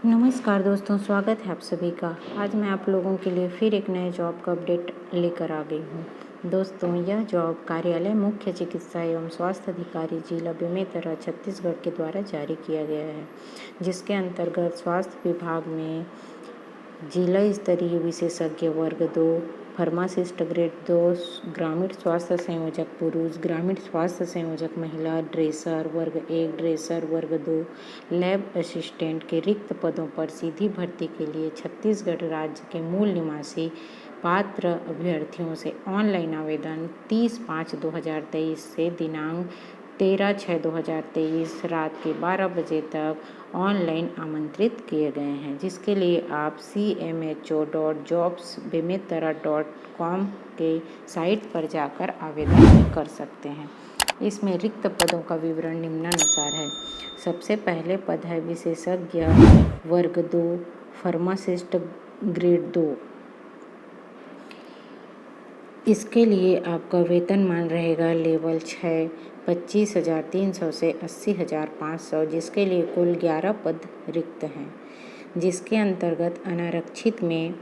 नमस्कार दोस्तों, स्वागत है आप सभी का। आज मैं आप लोगों के लिए फिर एक नए जॉब का अपडेट लेकर आ गई हूँ। दोस्तों, यह जॉब कार्यालय मुख्य चिकित्सा एवं स्वास्थ्य अधिकारी जिला बेमेतरा छत्तीसगढ़ के द्वारा जारी किया गया है, जिसके अंतर्गत स्वास्थ्य विभाग में जिला स्तरीय विशेषज्ञ वर्ग 2, फार्मासिस्ट ग्रेड 2, ग्रामीण स्वास्थ्य संयोजक पुरुष, ग्रामीण स्वास्थ्य संयोजक महिला, ड्रेसर वर्ग 1, ड्रेसर वर्ग 2, लैब असिस्टेंट के रिक्त पदों पर सीधी भर्ती के लिए छत्तीसगढ़ राज्य के मूल निवासी पात्र अभ्यर्थियों से ऑनलाइन आवेदन 30/5/2023 से दिनांक 13/6/2023 रात के 12 बजे तक ऑनलाइन आमंत्रित किए गए हैं, जिसके लिए आप cmho.jobsbemetara.com के साइट पर जाकर आवेदन कर सकते हैं। इसमें रिक्त पदों का विवरण निम्नानुसार है। सबसे पहले पद है विशेषज्ञ वर्ग 2, फार्मासिस्ट ग्रेड 2। इसके लिए आपका वेतनमान रहेगा लेवल 6 25,300 से 80,500, जिसके लिए कुल 11 पद रिक्त हैं, जिसके अंतर्गत अनारक्षित में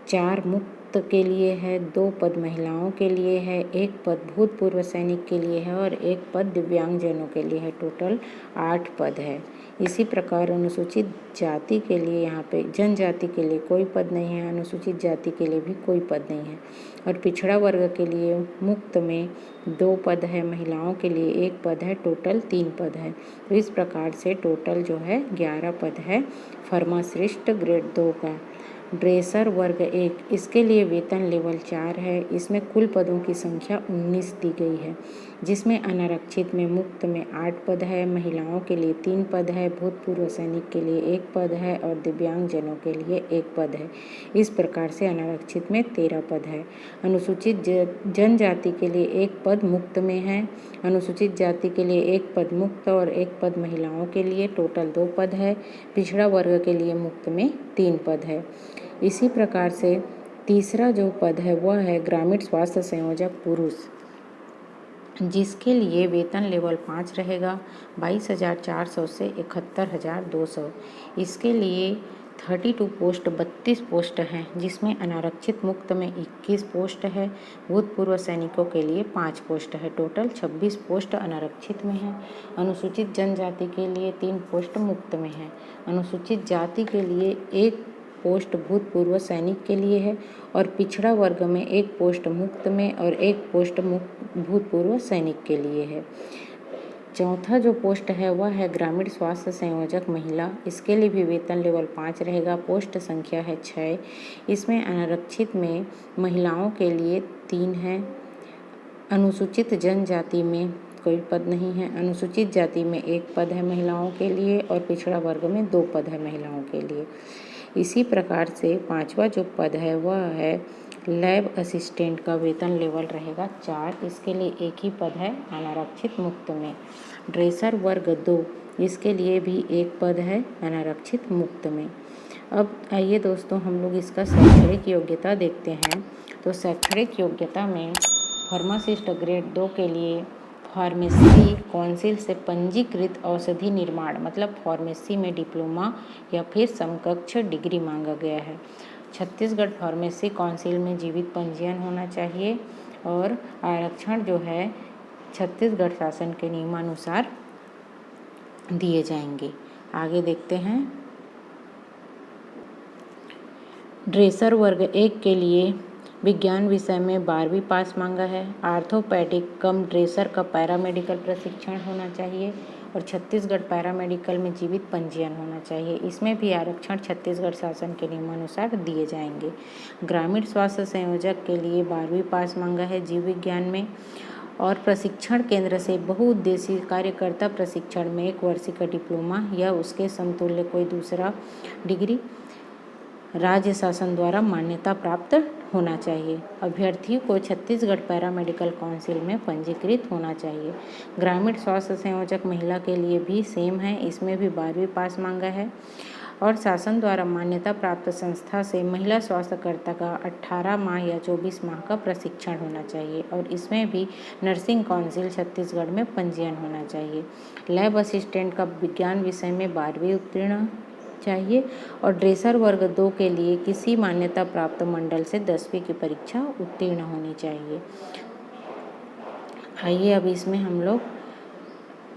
4 मुक्त के लिए है, 2 पद महिलाओं के लिए है, 1 पद भूतपूर्व सैनिक के लिए है और 1 पद दिव्यांगजनों के लिए है। टोटल 8 पद है। इसी प्रकार अनुसूचित जाति के लिए यहाँ पे जनजाति के लिए कोई पद नहीं है, अनुसूचित जाति के लिए भी कोई पद नहीं है और पिछड़ा वर्ग के लिए मुक्त में 2 पद है, महिलाओं के लिए 1 पद है, टोटल 3 पद है। तो इस प्रकार से टोटल जो है 11 पद है फार्मासिस्ट ग्रेड 2 का। ड्रेसर वर्ग 1, इसके लिए वेतन लेवल 4 है। इसमें कुल पदों की संख्या 19 दी गई है, जिसमें अनारक्षित में मुक्त में 8 पद है, महिलाओं के लिए 3 पद है, भूतपूर्व सैनिक के लिए 1 पद है और दिव्यांगजनों के लिए 1 पद है। इस प्रकार से अनारक्षित में 13 पद है। अनुसूचित जनजाति के लिए 1 पद मुक्त में है, अनुसूचित जाति के लिए 1 पद मुक्त और 1 पद महिलाओं के लिए, टोटल 2 पद है। पिछड़ा वर्ग के लिए मुक्त में 3 पद है। इसी प्रकार से तीसरा जो पद है वह है ग्रामीण स्वास्थ्य संयोजक पुरुष, जिसके लिए वेतन लेवल 5 रहेगा 22,400 से 71,200। इसके लिए 32 पोस्ट 32 पोस्ट हैं, जिसमें अनारक्षित मुक्त में 21 पोस्ट है, भूतपूर्व सैनिकों के लिए 5 पोस्ट है, टोटल 26 पोस्ट अनारक्षित में है। अनुसूचित जनजाति के लिए 3 पोस्ट मुक्त में है, अनुसूचित जाति के लिए 1 पोस्ट भूतपूर्व सैनिक के लिए है और पिछड़ा वर्ग में 1 पोस्ट मुक्त में और 1 पोस्ट भूतपूर्व सैनिक के लिए है। चौथा जो पोस्ट है वह है ग्रामीण स्वास्थ्य संयोजक महिला। इसके लिए भी वेतन लेवल 5 रहेगा, पोस्ट संख्या है 6। इसमें अनारक्षित में महिलाओं के लिए 3 है, अनुसूचित जनजाति में कोई पद नहीं है, अनुसूचित जाति में 1 पद है महिलाओं के लिए और पिछड़ा वर्ग में 2 पद है महिलाओं के लिए। इसी प्रकार से 5वां जो पद है वह है लैब असिस्टेंट का वेतन लेवल रहेगा 4। इसके लिए 1 ही पद है अनारक्षित मुक्त में। ड्रेसर वर्ग 2, इसके लिए भी 1 पद है अनारक्षित मुक्त में। अब आइए दोस्तों हम लोग इसका शैक्षणिक योग्यता देखते हैं। तो शैक्षणिक योग्यता में फार्मासिस्ट ग्रेड 2 के लिए फार्मेसी काउंसिल से पंजीकृत औषधि निर्माण मतलब फार्मेसी में डिप्लोमा या फिर समकक्ष डिग्री मांगा गया है। छत्तीसगढ़ फार्मेसी काउंसिल में जीवित पंजीयन होना चाहिए और आरक्षण जो है छत्तीसगढ़ शासन के नियमानुसार दिए जाएंगे। आगे देखते हैं। ड्रेसर वर्ग 1 के लिए विज्ञान विषय में 12वीं पास मांगा है। आर्थोपेडिक कम ड्रेसर का पैरामेडिकल प्रशिक्षण होना चाहिए और छत्तीसगढ़ पैरामेडिकल में जीवित पंजीयन होना चाहिए। इसमें भी आरक्षण छत्तीसगढ़ शासन के नियमानुसार दिए जाएंगे। ग्रामीण स्वास्थ्य संयोजक के लिए 12वीं पास मांगा है जीव विज्ञान में और प्रशिक्षण केंद्र से बहुउद्देशीय कार्यकर्ता प्रशिक्षण में 1 वर्ष का डिप्लोमा या उसके समतुल्य कोई दूसरा डिग्री राज्य शासन द्वारा मान्यता प्राप्त होना चाहिए। अभ्यर्थियों को छत्तीसगढ़ पैरामेडिकल काउंसिल में पंजीकृत होना चाहिए। ग्रामीण स्वास्थ्य संयोजक महिला के लिए भी सेम है, इसमें भी 12वीं पास मांगा है और शासन द्वारा मान्यता प्राप्त संस्था से महिला स्वास्थ्यकर्ता का 18 माह या 24 माह का प्रशिक्षण होना चाहिए और इसमें भी नर्सिंग काउंसिल छत्तीसगढ़ में पंजीयन होना चाहिए। लैब असिस्टेंट का विज्ञान विषय में 12वीं उत्तीर्ण चाहिए और ड्रेसर वर्ग 2 के लिए किसी मान्यता प्राप्त मंडल से 10वीं की परीक्षा उत्तीर्ण होनी चाहिए। आइए अब इसमें हम लोग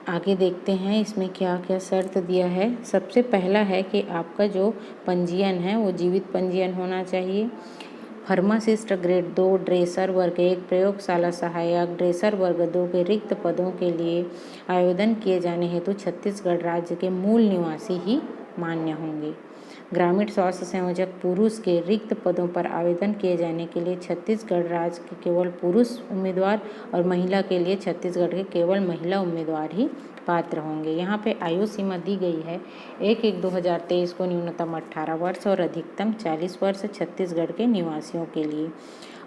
आगे देखते हैं इसमें क्या क्या शर्त दिया है। सबसे पहला है कि आपका जो पंजीयन है वो जीवित पंजीयन होना चाहिए। फार्मासिस्ट ग्रेड 2 ड्रेसर वर्ग 1 प्रयोगशाला सहायक ड्रेसर वर्ग 2 के रिक्त पदों के लिए आवेदन किए जाने हेतु छत्तीसगढ़ राज्य के मूल निवासी ही मान्य होंगे। ग्रामीण स्वास्थ्य संयोजक पुरुष के रिक्त पदों पर आवेदन किए जाने के लिए छत्तीसगढ़ राज्य के केवल पुरुष उम्मीदवार और महिला के लिए छत्तीसगढ़ के केवल महिला उम्मीदवार ही पात्र होंगे। यहाँ पे आयु सीमा दी गई है 1/1/2023 को न्यूनतम 18 वर्ष और अधिकतम 40 वर्ष छत्तीसगढ़ के निवासियों के लिए।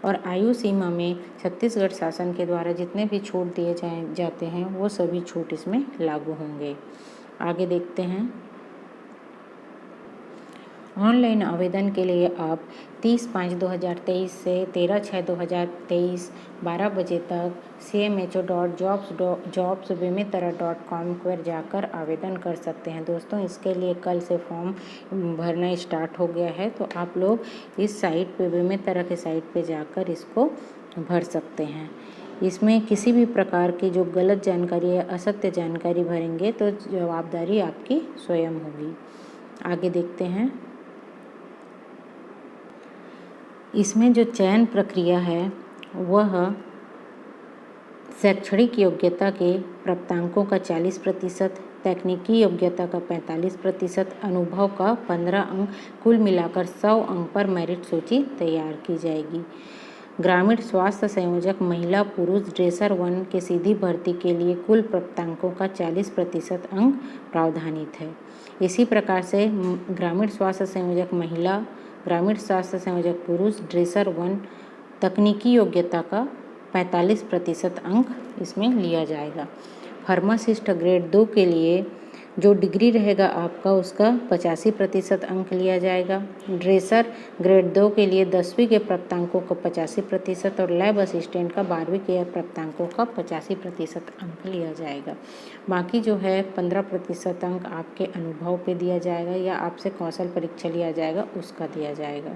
और आयु सीमा में छत्तीसगढ़ शासन के द्वारा जितने भी छूट दिए जाते हैं वो सभी छूट इसमें लागू होंगे। आगे देखते हैं। ऑनलाइन आवेदन के लिए आप 30/5/2023 से 13/6/2023 12 बजे तक cmho.jobs.bemitara.com पर जाकर आवेदन कर सकते हैं। दोस्तों इसके लिए कल से फॉर्म भरना स्टार्ट हो गया है, तो आप लोग इस साइट पे बेमितरा के साइट पे जाकर इसको भर सकते हैं। इसमें किसी भी प्रकार की जो गलत जानकारी या असत्य जानकारी भरेंगे तो जवाबदारी आपकी स्वयं होगी। आगे देखते हैं। इसमें जो चयन प्रक्रिया है वह शैक्षणिक योग्यता के प्राप्तांकों का 40%, तकनीकी योग्यता का 45%, अनुभव का 15 अंक, कुल मिलाकर 100 अंक पर मेरिट सूची तैयार की जाएगी। ग्रामीण स्वास्थ्य संयोजक महिला पुरुष ड्रेसर 1 के सीधी भर्ती के लिए कुल प्राप्तांकों का 40% अंक प्रावधानित है। इसी प्रकार से ग्रामीण स्वास्थ्य संयोजक महिला, ग्रामीण स्वास्थ्य संयोजक पुरुष ड्रेसर 1 तकनीकी योग्यता का 45% अंक इसमें लिया जाएगा। फार्मासिस्ट ग्रेड 2 के लिए जो डिग्री रहेगा आपका उसका 85% अंक लिया जाएगा। ड्रेसर ग्रेड 2 के लिए 10वीं के प्राप्तांकों का 85% और लैब असिस्टेंट का 12वीं के प्राप्तांकों का 85% अंक लिया जाएगा। बाकी जो है 15% अंक आपके अनुभव पे दिया जाएगा या आपसे कौशल परीक्षा लिया जाएगा उसका दिया जाएगा।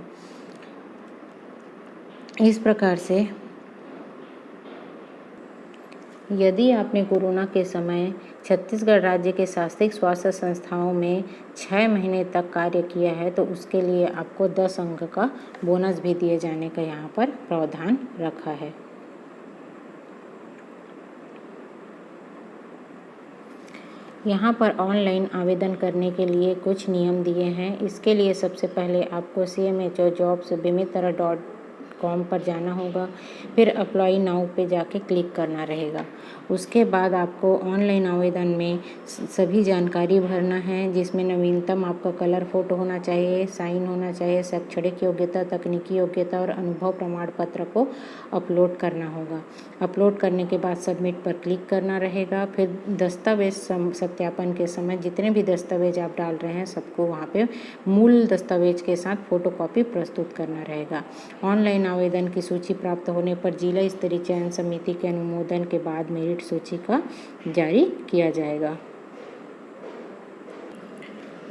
इस प्रकार से यदि आपने कोरोना के समय छत्तीसगढ़ राज्य के शासकीय स्वास्थ्य संस्थाओं में 6 महीने तक कार्य किया है तो उसके लिए आपको 10 अंक का बोनस भी दिए जाने का यहाँ पर प्रावधान रखा है। यहाँ पर ऑनलाइन आवेदन करने के लिए कुछ नियम दिए हैं। इसके लिए सबसे पहले आपको cmho.jobs.bemitara.com पर जाना होगा, फिर अप्लाई नाउ पे जाके क्लिक करना रहेगा। उसके बाद आपको ऑनलाइन आवेदन में सभी जानकारी भरना है, जिसमें नवीनतम आपका कलर फोटो होना चाहिए, साइन होना चाहिए, शैक्षणिक योग्यता, तकनीकी योग्यता और अनुभव प्रमाण पत्र को अपलोड करना होगा। अपलोड करने के बाद सबमिट पर क्लिक करना रहेगा। फिर दस्तावेज सत्यापन के समय जितने भी दस्तावेज आप डाल रहे हैं सबको वहाँ पे मूल दस्तावेज के साथ फोटोकॉपी प्रस्तुत करना रहेगा। ऑनलाइन आवेदन की सूची प्राप्त होने पर जिला स्तरीय चयन समिति के अनुमोदन के बाद मेरिट सूची का जारी किया जाएगा।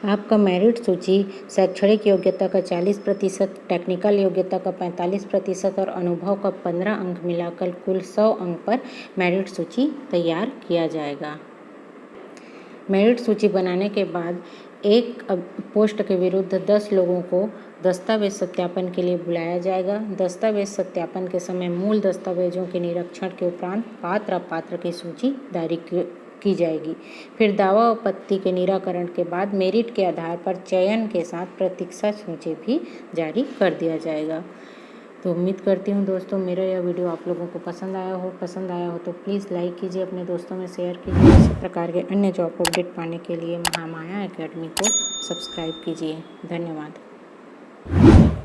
आपका मेरिट सूची शैक्षणिक योग्यता का 40%, टेक्निकल योग्यता का 45% और अनुभव का 15 अंक मिलाकर कुल 100 अंक पर मेरिट सूची तैयार किया जाएगा। मेरिट सूची बनाने के बाद एक पोस्ट के विरुद्ध 10 लोगों को दस्तावेज सत्यापन के लिए बुलाया जाएगा। दस्तावेज सत्यापन के समय मूल दस्तावेजों के निरीक्षण के उपरांत पात्र अपात्र की सूची जारी की जाएगी। फिर दावा आपत्ति के निराकरण के बाद मेरिट के आधार पर चयन के साथ प्रतीक्षा सूची भी जारी कर दिया जाएगा। तो उम्मीद करती हूँ दोस्तों मेरा यह वीडियो आप लोगों को पसंद आया हो तो प्लीज़ लाइक कीजिए, अपने दोस्तों में शेयर कीजिए। इसी प्रकार के अन्य जॉब अपडेट पाने के लिए महामाया एकेडमी को सब्सक्राइब कीजिए। धन्यवाद।